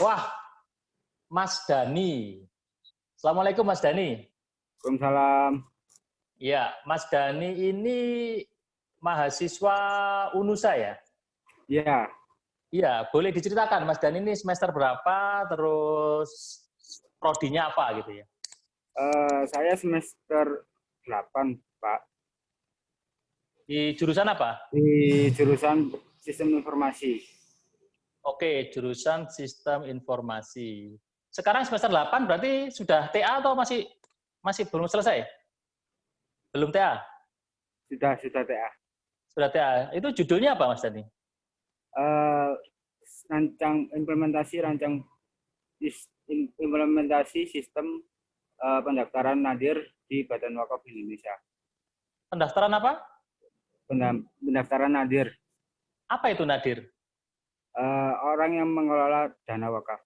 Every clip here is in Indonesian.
Wah, Mas Dani. Assalamualaikum Mas Dani. Waalaikumsalam. Ya, Mas Dani ini mahasiswa UNUSA ya? Ya, Iya, boleh diceritakan Mas Dani ini semester berapa, terus prodinya apa gitu ya? saya semester 8, Pak, Di jurusan apa? di jurusan Sistem Informasi. Oke, jurusan Sistem Informasi. Sekarang semester 8 berarti sudah TA atau masih masih belum selesai? Belum TA? Sudah TA. Sudah TA. Itu judulnya apa Mas Dani? Eh, rancang implementasi sistem pendaftaran nadir di Badan Wakaf Indonesia. Pendaftaran apa? Pendaftaran nadir. Apa itu nadir? Orang yang mengelola dana wakaf.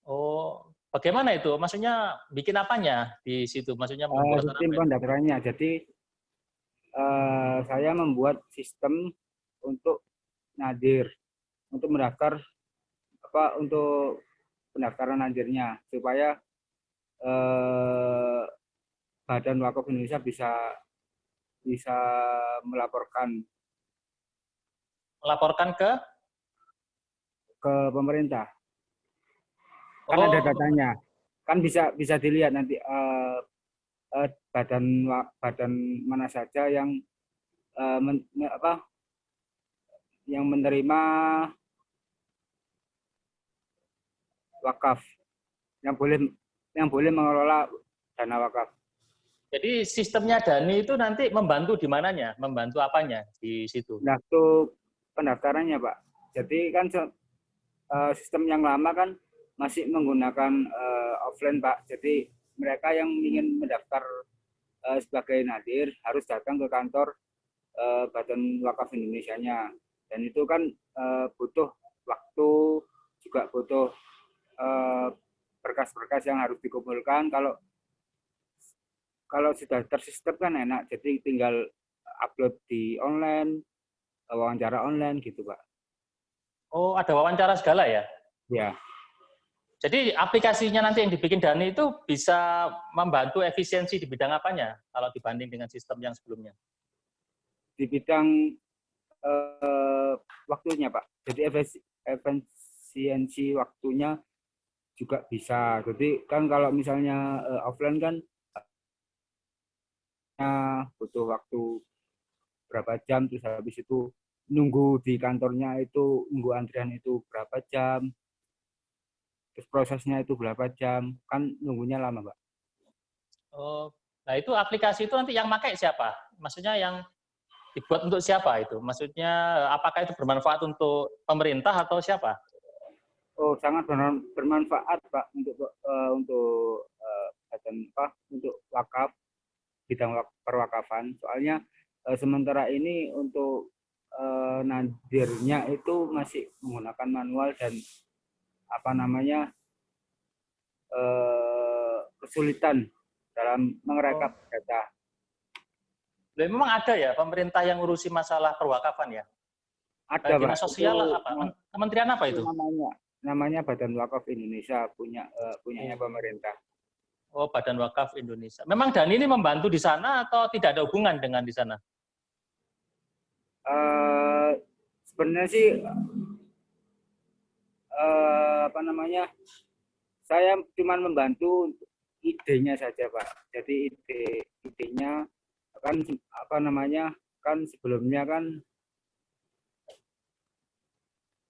Oh, bagaimana itu? Maksudnya bikin apanya di situ? Maksudnya membuat Sistem apa itu? pendaftarannya. Jadi saya membuat sistem untuk nadir, untuk mendaftar untuk pendaftaran nadirnya supaya Badan Wakaf Indonesia bisa bisa melaporkan Melaporkan ke pemerintah. Kan ada oh, datanya. Kan bisa bisa dilihat nanti badan mana saja yang eh, men, apa yang menerima wakaf, yang boleh mengelola dana wakaf. jadi sistemnya Dani itu nanti membantu di mananya? Membantu apanya di situ? Nah, untuk pendaftarannya, Pak. Jadi kan sistem yang lama kan masih menggunakan offline, Pak. Jadi mereka yang ingin mendaftar sebagai nadir harus datang ke kantor Badan Wakaf Indonesia-nya. Dan itu kan butuh waktu, juga butuh berkas-berkas yang harus dikumpulkan. Kalau sudah tersistem kan enak, jadi tinggal upload di online, wawancara online gitu, Pak. Oh, ada wawancara segala ya? Ya, Jadi aplikasinya nanti yang dibikin Dani itu bisa membantu efisiensi di bidang apanya kalau dibanding dengan sistem yang sebelumnya? di bidang waktunya, Pak. Jadi efisiensi waktunya juga bisa. Jadi kan kalau misalnya offline kan butuh waktu berapa jam, terus habis itu nunggu di kantornya itu, nunggu antrian itu berapa jam, terus prosesnya itu berapa jam, kan nunggunya lama, Pak. Oh, nah itu aplikasi itu nanti yang pakai siapa? Maksudnya yang dibuat untuk siapa itu? Maksudnya apakah itu bermanfaat untuk pemerintah atau siapa? Oh, sangat bermanfaat, Pak, untuk wakaf, bidang perwakafan. Soalnya sementara ini untuk nadirnya itu masih menggunakan manual dan apa namanya kesulitan dalam Oh, merekap data. memang ada ya pemerintah yang ngurusi masalah perwakafan ya? Ada, Pak. Dinas Itu sosial apa? Kementerian apa itu? namanya namanya Badan Wakaf Indonesia, punyanya Oh, pemerintah. oh, Badan Wakaf Indonesia. Memang Dani ini membantu di sana atau tidak ada hubungan dengan di sana? Eh, Sebenarnya sih apa namanya, saya cuma membantu idenya saja, Pak. Jadi idenya kan apa namanya, kan sebelumnya kan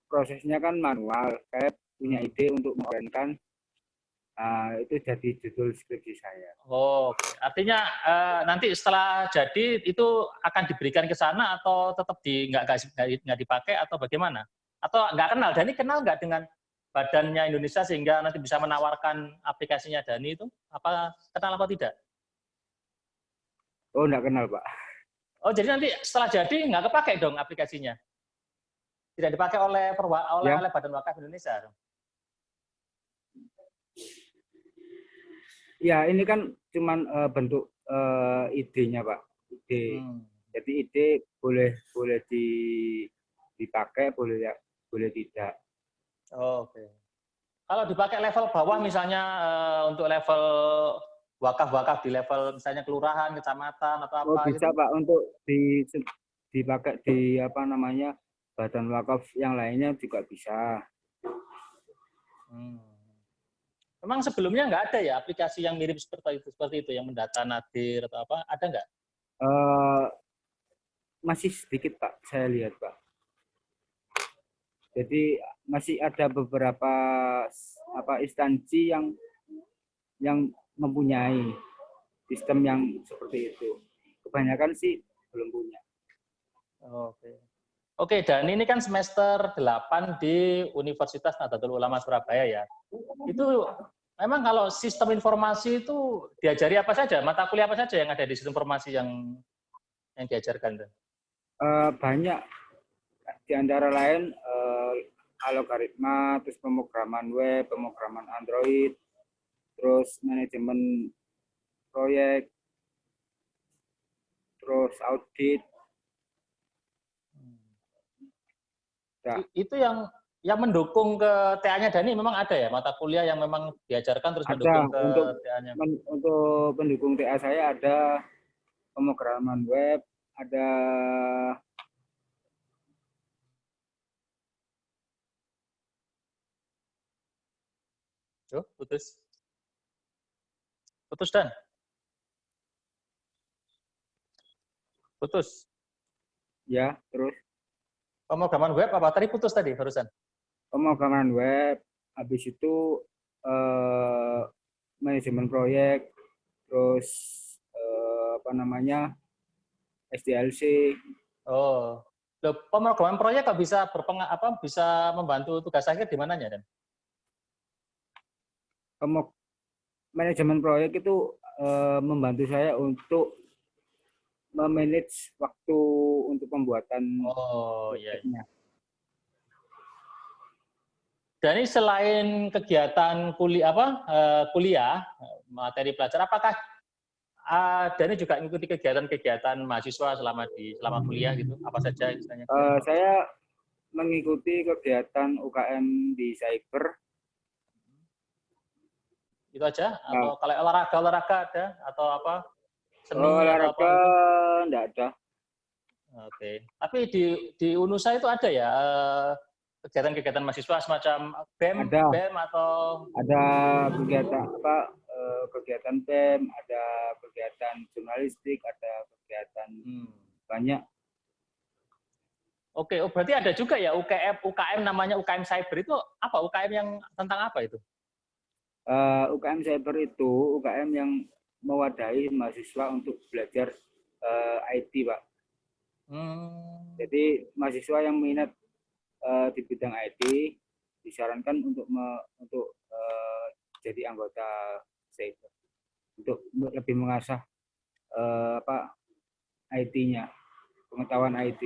prosesnya kan manual. Saya punya ide untuk mengorbankan, itu jadi judul skripsi saya. Oh, oke. Artinya nanti setelah jadi itu akan diberikan ke sana atau tetap nggak dipakai atau bagaimana? Atau nggak kenal? Dani kenal nggak dengan badannya Indonesia sehingga nanti bisa menawarkan aplikasinya Dani itu? Apa kenal apa tidak? Oh, enggak kenal, Pak. Oh, jadi nanti setelah jadi nggak kepakai dong aplikasinya? Tidak dipakai Ya, oleh Badan Wakaf Indonesia dong? ya ini kan cuman bentuk idenya, Pak. Ide. Hmm. Jadi ide boleh boleh dipakai, boleh ya, boleh tidak. Oh, oke. Kalau dipakai level bawah misalnya untuk level wakaf-wakaf di level misalnya kelurahan, kecamatan atau Oh, apa bisa gitu? Pak untuk dipakai di apa namanya badan wakaf yang lainnya juga bisa. Hmm. Memang sebelumnya nggak ada ya aplikasi yang mirip seperti itu yang mendata nadir atau apa? Ada nggak? Eh, masih sedikit Pak, saya lihat Pak. Jadi masih ada beberapa apa instansi yang mempunyai sistem yang seperti itu. Kebanyakan sih belum punya. Oke. Oke, dan ini kan semester 8 di Universitas Nahdlatul Ulama Surabaya ya. Itu memang kalau sistem informasi itu diajari apa saja? Mata kuliah apa saja yang ada di sistem informasi yang diajarkan? Banyak di antara lain algoritma, terus pemrograman web, pemrograman Android, terus manajemen proyek, terus audit. Ya, Itu yang mendukung ke TA-nya Dani memang ada ya mata kuliah yang memang diajarkan terus ada mendukung ke TA-nya. untuk pendukung TA saya ada pemrograman web, ada Tuh, putus. Putus Dan. Putus. ya, terus Pemrograman web apa tadi putus tadi barusan? pemrograman web, habis itu eh, manajemen proyek, terus apa namanya SDLC. Oh. Loh, pemrograman proyek kok bisa bisa membantu tugas akhir di mananya Dan? Manajemen proyek itu membantu saya untuk memanage waktu untuk pembuatan Oh, iya. proyeknya. Dan ini selain kegiatan kuliah materi pelajar, apakah Dani juga mengikuti kegiatan-kegiatan mahasiswa selama kuliah gitu? Apa saja istilahnya? Saya mengikuti kegiatan UKM di cyber. Itu aja? Nah, Atau kalau olahraga ada? Atau apa? Seni atau apa olahraga gitu? enggak ada. Oke. Tapi di UNUSA itu ada ya kegiatan-kegiatan mahasiswa semacam Ada BEM atau ada kegiatan apa kegiatan BEM, ada kegiatan jurnalistik, ada kegiatan hmm. banyak. Oke, oh berarti ada juga ya UKM namanya UKM Cyber itu apa? UKM yang tentang apa itu? UKM cyber itu UKM yang mewadahi mahasiswa untuk belajar IT, Pak. Hmm. Jadi mahasiswa yang minat di bidang IT disarankan untuk jadi anggota cyber untuk lebih mengasah apa IT-nya, pengetahuan IT.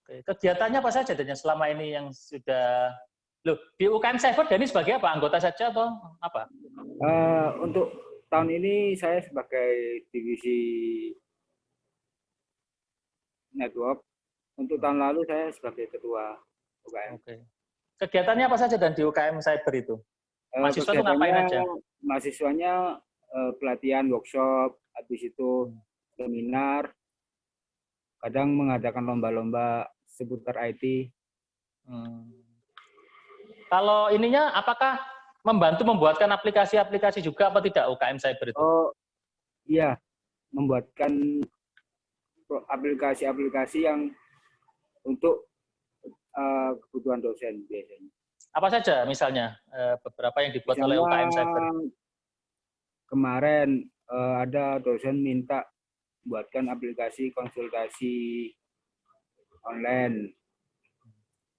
Oke. Kegiatannya apa saja dan selama ini yang sudah loh di UKM Cyber Dani sebagai apa? Anggota saja atau apa? Untuk tahun ini saya sebagai divisi network. Untuk tahun lalu saya sebagai ketua UKM. Oke. Kegiatannya apa saja dan di UKM Cyber itu? Mahasiswa tuh ngapain Kegiatannya aja? mahasiswanya pelatihan workshop, habis itu seminar, kadang mengadakan lomba-lomba seputar IT. Hmm. Kalau ininya apakah membantu membuatkan aplikasi-aplikasi juga apa tidak UKM Cyber itu? Oh iya, membuatkan aplikasi-aplikasi yang untuk kebutuhan dosen biasanya. Apa saja misalnya beberapa yang dibuat oleh Misalnya UKM Cyber? kemarin ada dosen minta buatkan aplikasi konsultasi online.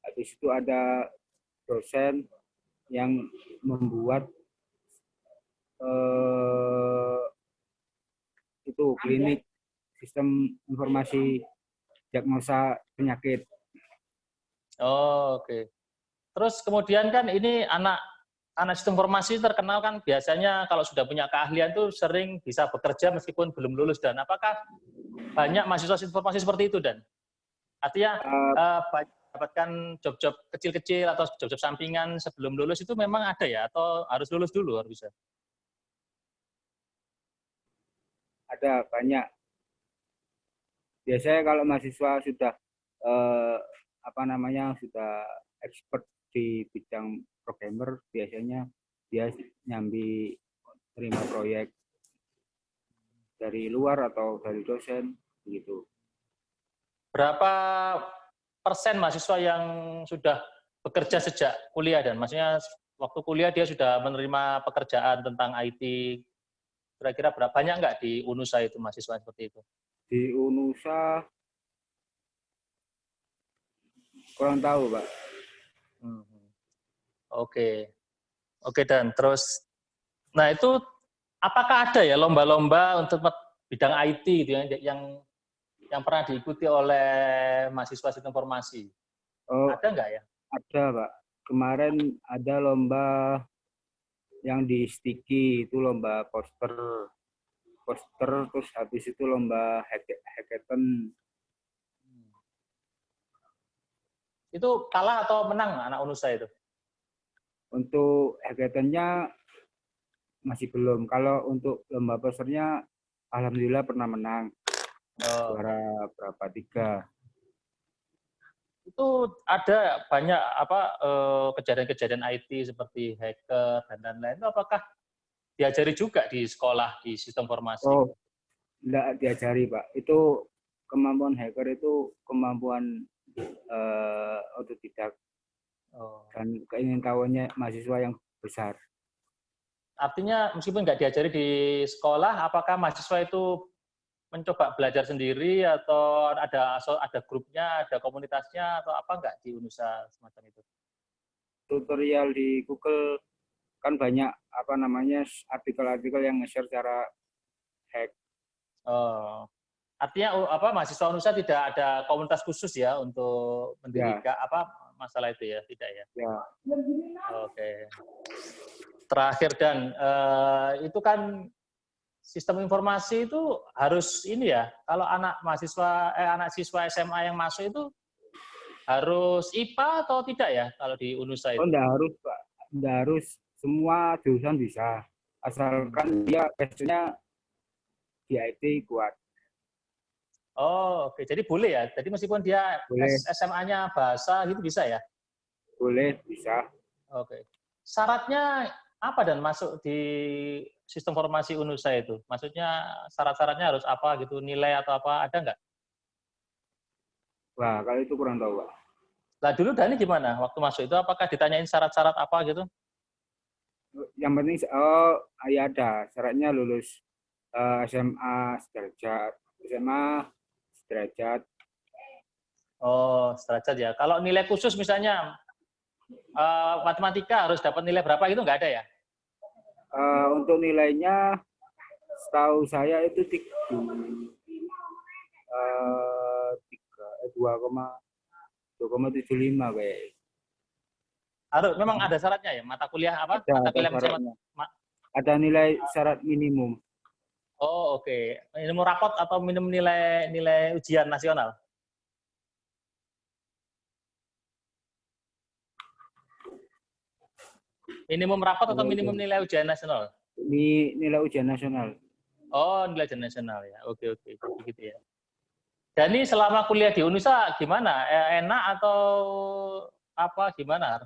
Habis itu ada dosen yang membuat itu klinik sistem informasi diagnosa penyakit. Oh, oke. Terus kemudian kan ini anak sistem informasi terkenal kan biasanya kalau sudah punya keahlian tuh sering bisa bekerja meskipun belum lulus dan apakah banyak mahasiswa informasi seperti itu dan artinya Uh, eh, mendapatkan job-job kecil-kecil atau job-job sampingan sebelum lulus itu memang ada ya? Atau harus lulus dulu harus bisa? Ada banyak. Biasanya kalau mahasiswa sudah sudah expert di bidang programmer, biasanya dia nyambi terima proyek dari luar atau dari dosen gitu. Berapa persen mahasiswa yang sudah bekerja sejak kuliah, dan maksudnya waktu kuliah dia sudah menerima pekerjaan tentang IT, kira-kira berapa banyak nggak di UNUSA itu mahasiswa seperti itu? Di UNUSA kurang tahu, Pak. Oke, oke, dan terus, nah itu apakah ada ya lomba-lomba untuk bidang IT gitu ya, yang pernah diikuti oleh mahasiswa sistem informasi? Oh, Ada nggak ya? ada, Pak. Kemarin ada lomba yang di Sticky, itu lomba poster, terus habis itu lomba hackathon. Itu kalah atau menang anak UNUSA itu? Untuk hackathonnya masih belum. Kalau untuk lomba posternya, alhamdulillah pernah menang. Juara berapa? 3. Itu ada banyak kejadian-kejadian IT seperti hacker dan lain-lain. Itu apakah diajari juga di sekolah di sistem informasi? Oh, enggak diajari, Pak. Itu kemampuan hacker itu kemampuan otodidak dan keingintahuannya mahasiswa yang besar. Artinya meskipun nggak diajari di sekolah, apakah mahasiswa itu mencoba belajar sendiri atau ada grupnya, ada komunitasnya atau apa nggak di UNUSA semacam itu? Tutorial di Google kan banyak artikel-artikel yang nge-share cara hack. Oh, artinya mahasiswa UNUSA tidak ada komunitas khusus ya untuk mendirikan masalah itu ya, tidak ya? Ya. Oke. Terakhir, dan itu kan sistem informasi itu harus ini ya, kalau anak siswa SMA yang masuk itu harus IPA atau tidak ya kalau di UNUSA itu? Oh, enggak harus, Pak. Enggak harus, semua jurusan bisa. Asalkan dia passionnya di IT kuat. Oh, oke. Jadi boleh ya. Jadi meskipun dia SMA-nya bahasa gitu bisa ya? Boleh, bisa. Oke. Syaratnya apa dan masuk di sistem informasi UNUSA itu? Maksudnya syarat-syaratnya harus apa gitu, nilai atau apa, ada nggak? Wah, kalau itu kurang tahu, Pak. Nah, dulu Dani gimana waktu masuk itu? Apakah ditanyain syarat-syarat apa gitu? Yang penting, ya ada syaratnya lulus SMA sederajat. SMA sederajat. Oh, sederajat ya. Kalau nilai khusus misalnya matematika harus dapat nilai berapa gitu nggak ada ya? Untuk nilainya setahu saya itu 2,75 kayak. Harus, memang ada syaratnya ya, mata kuliah apa? Mata kuliah syaratnya. Ada nilai syarat minimum. Oh, oke. Minimum rapot atau minimum nilai ujian nasional? Minimum rapot atau minimum nilai ujian nasional? Nilai ujian nasional. Oh, nilai ujian nasional ya. Oke, begitu ya. Dan ini selama kuliah di UNUSA gimana? Enak atau apa gimana?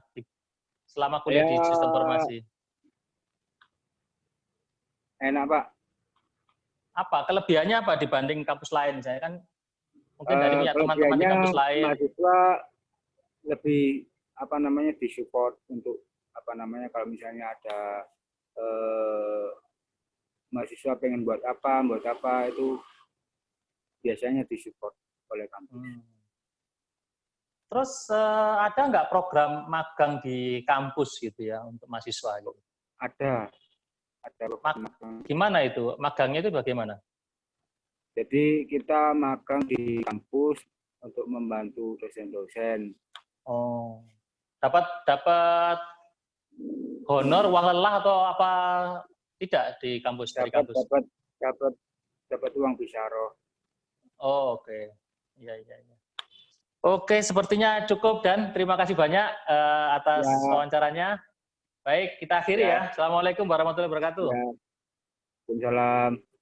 Selama kuliah di sistem informasi? Enak, Pak. Apa kelebihannya apa dibanding kampus lain? Misalnya kan mungkin dari punya teman-teman di kampus lain. Mahasiswa lebih disupport untuk kalau misalnya ada mahasiswa pengen buat apa itu biasanya disupport oleh kampus. Terus ada nggak program magang di kampus gitu ya untuk mahasiswa? Gitu? Ada gimana itu? Magangnya itu bagaimana? Jadi kita magang di kampus untuk membantu dosen-dosen. Oh, dapat honor, uang lelah atau apa tidak di kampus? Dapat uang bisyaro. Oh, oke. Iya. Oke, sepertinya cukup dan terima kasih banyak atas Ya, wawancaranya. Baik, kita akhiri ya, ya. Assalamualaikum warahmatullahi wabarakatuh. ya. Waalaikumsalam.